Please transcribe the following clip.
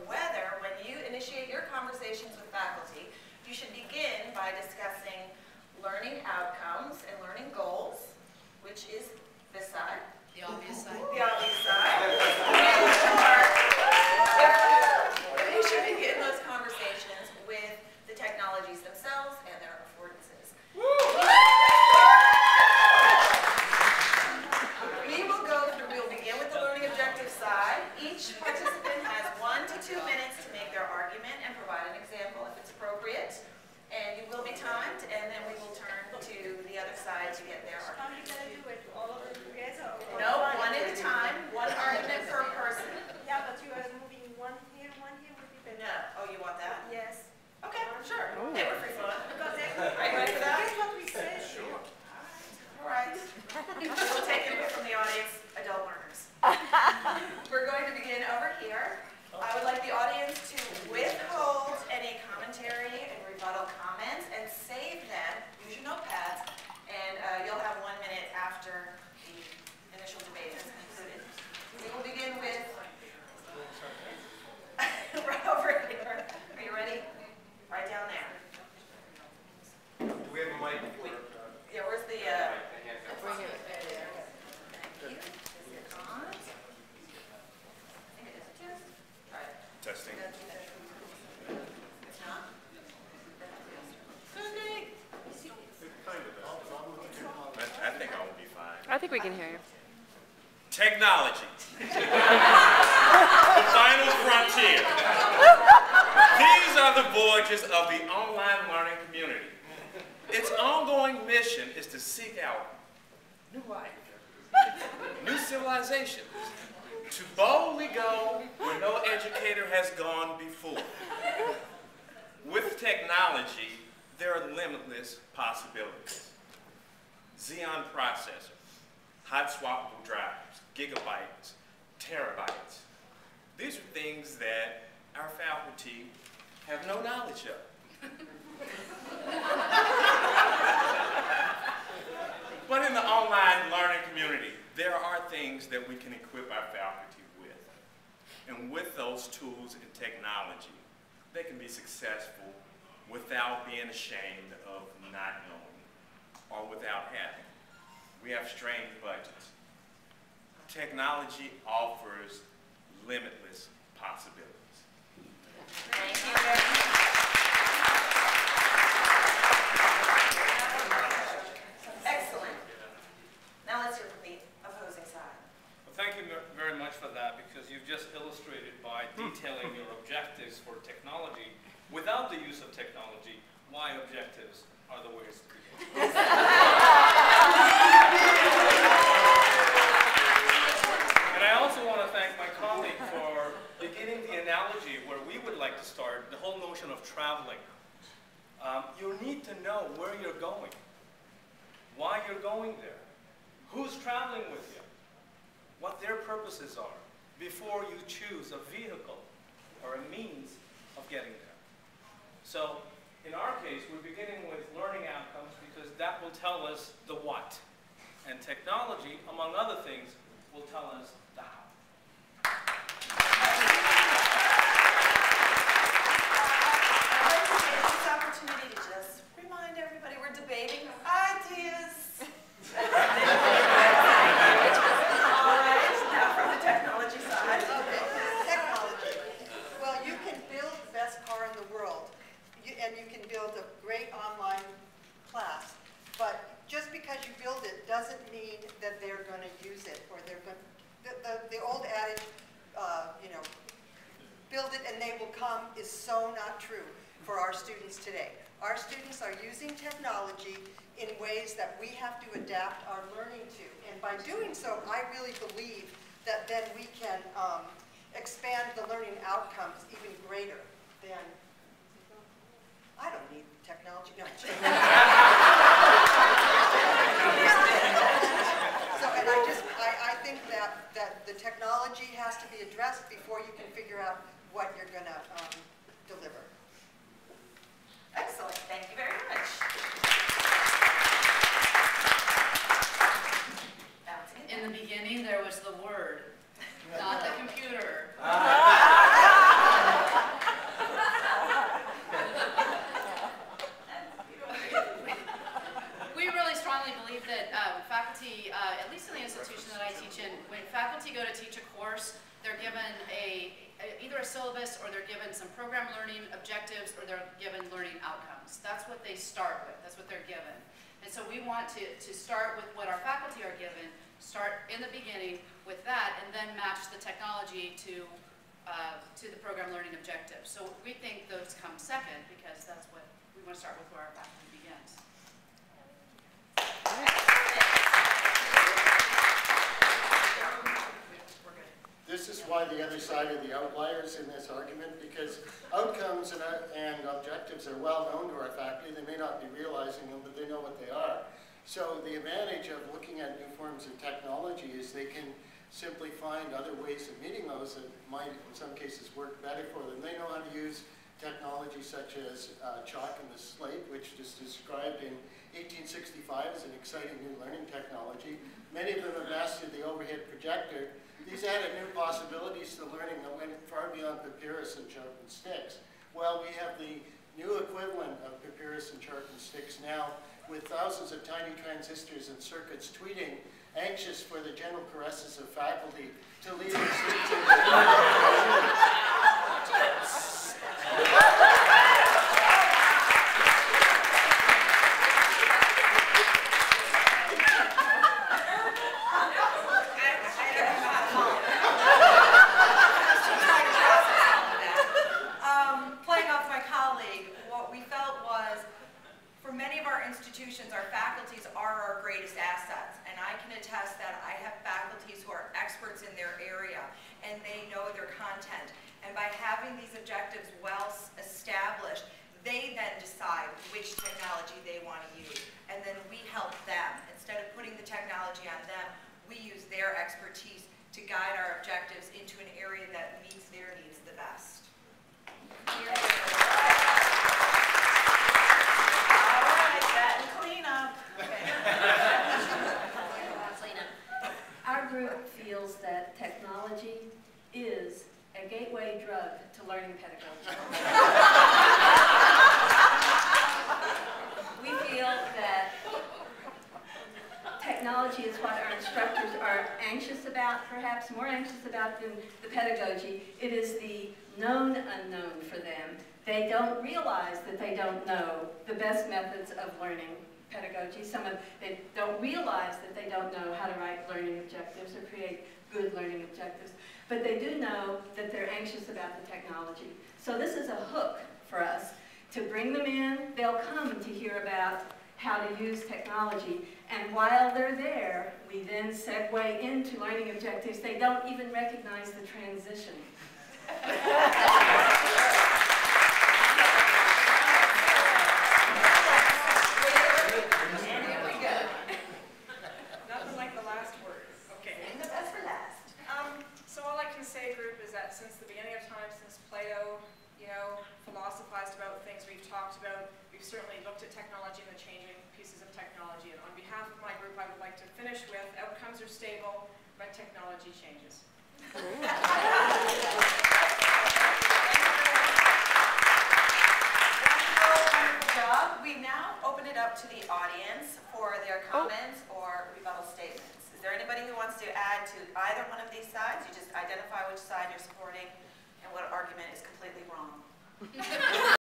whether, when you initiate your conversations with faculty, you should begin by discussing learning outcomes and learning goals, which is this side. The obvious side. The obvious side. Or you should begin those conversations with the technologies themselves and their affordances. We'll begin with the learning objective side. Each participant has 1 to 2 minutes to make their argument and provide an example if it's appropriate. And you will be timed, and then we will turn to the other side to get their argument. How are you going to do it? All of it together? No, one at a time, one argument per person. Yeah, but you are moving one here would be better. No. Oh, you want that? Yes. Okay, sure. They were free flowing. Because Are you ready for that? that's what we said. Sure. All right. We'll take input from the audience, adult learners. We're going to begin over here. I would like the audience to withhold any commentary and rebuttal comments and save them. Use your notepads, and you'll have 1 minute after the initial debate is concluded. We will begin with right over here. Are you ready? Right down there. Do we have a mic? Yeah, where's the? Bring it. Thank you. Is it on? I think it is. All right. Testing. It's not? Sunday. I think I will be fine. I think we can hear you. Technology. The final frontier. These are the voyages of the online learning community. Its ongoing mission is to seek out new life, new civilizations, to boldly go where no educator has gone before. With technology, there are limitless possibilities. Xeon processors, hot swappable drives, gigabytes, terabytes. These are things that our faculty have no knowledge of. But in the online learning community, there are things that we can equip our faculty with. And with those tools and technology, they can be successful without being ashamed of not knowing or without having. We have strained budgets. Technology offers limitless possibilities. Thank you very much. Excellent. Now let's hear from the opposing side. Well, thank you very much for that, because you've just illustrated by detailing your objectives for technology, without the use of technology, why objectives are the ways to begin. And I also want to thank my colleague for beginning the analogy where we would like to start, the whole notion of traveling. You need to know where you're going, why you're going there, who's traveling with you, what their purposes are, before you choose a vehicle or a means of getting there. So, in our case, we're beginning with learning outcomes because that will tell us the what. And technology, among other things, will tell us the how. I'd like to take this opportunity to just remind everybody we're debating ideas. All right, now from the technology side. Okay, technology. Well, you can build the best car in the world, and you can build a great online class, but just because you build it doesn't mean that they're going to use it, or they're going. The old adage, build it and they will come, is so not true for our students today. Our students are using technology in ways that we have to adapt our learning to. And by doing so, I really believe that then we can expand the learning outcomes even greater than, I don't need technology. No. So, and I think that the technology has to be addressed before you can figure out what you're going to deliver. Excellent. Thank you very much. In the beginning, there was the word, not the computer. syllabus, or they're given some program learning objectives, or they're given learning outcomes. That's what they start with. That's what they're given. And so we want to start with what our faculty are given, start in the beginning with that, and then match the technology to the program learning objectives. So we think those come second, because that's what we want to start with, where our faculty begins. This is why the other side of the outliers in this argument, because outcomes and objectives are well known to our faculty. They may not be realizing them, but they know what they are. So the advantage of looking at new forms of technology is they can simply find other ways of meeting those that might, in some cases, work better for them. They know how to use technology such as chalk and the slate, which is described in 1865 as an exciting new learning technology. Many of them have mastered the overhead projector. These added new possibilities to learning that went far beyond papyrus and sharpened sticks. Well, we have the new equivalent of papyrus and sharpened sticks now, with thousands of tiny transistors and circuits tweeting, anxious for the gentle caresses of faculty to lead us into Playing off my colleague, what we felt was, for many of our institutions, our faculties are our greatest assets. And I can attest that I have faculties who are experts in their area, and they know their content. And by having these objectives well established, they then decide which technology they want to use. And then we help them. Instead of putting the technology on them, we use their expertise to guide our objectives into an area that meets their needs the best. All right, that and clean up. Our group feels that technology is a gateway drug to learning pedagogy. We feel that technology is what our instructors are anxious about, perhaps more anxious about than the pedagogy. It is the known unknown for them. They don't realize that they don't know the best methods of learning pedagogy. They don't realize that they don't know how to write learning objectives or create good learning objectives. But they do know that they're anxious about the technology. So this is a hook for us to bring them in. They'll come to hear about how to use technology. And while they're there, we then segue into learning objectives. They don't even recognize the transition. Nothing like the last word. Okay. And the best for last. So all I can say, group, is that since the beginning of time, since Plato, philosophized about things we've talked about, we've certainly looked at technology and the changing pieces of technology. And on behalf of my group, I would like to finish with, outcomes are stable, but technology changes. Wonderful job. We now open it up to the audience for their comments or rebuttal statements. Is there anybody who wants to add to either one of these sides? You just identify which side you're supporting and what argument is completely wrong.